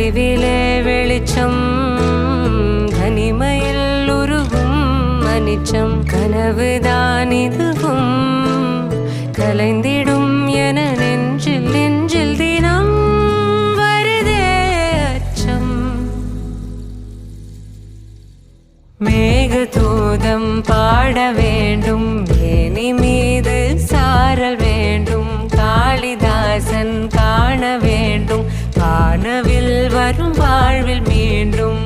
அறிவிலே வெளிச்சம் தனிமையில் உருகும் அனிச்சம் கனவுதான் இதுவும் கலைந்திடும் என நெஞ்சில் நெஞ்சில் தினம் வருதே அச்சம். மேகதூதம் பாட வேண்டும் மேனி மீது சாரல் வேண்டும் காளிதாசன் காண வேண்டும் வானவில் வரும் வாழ்வில் மீண்டும்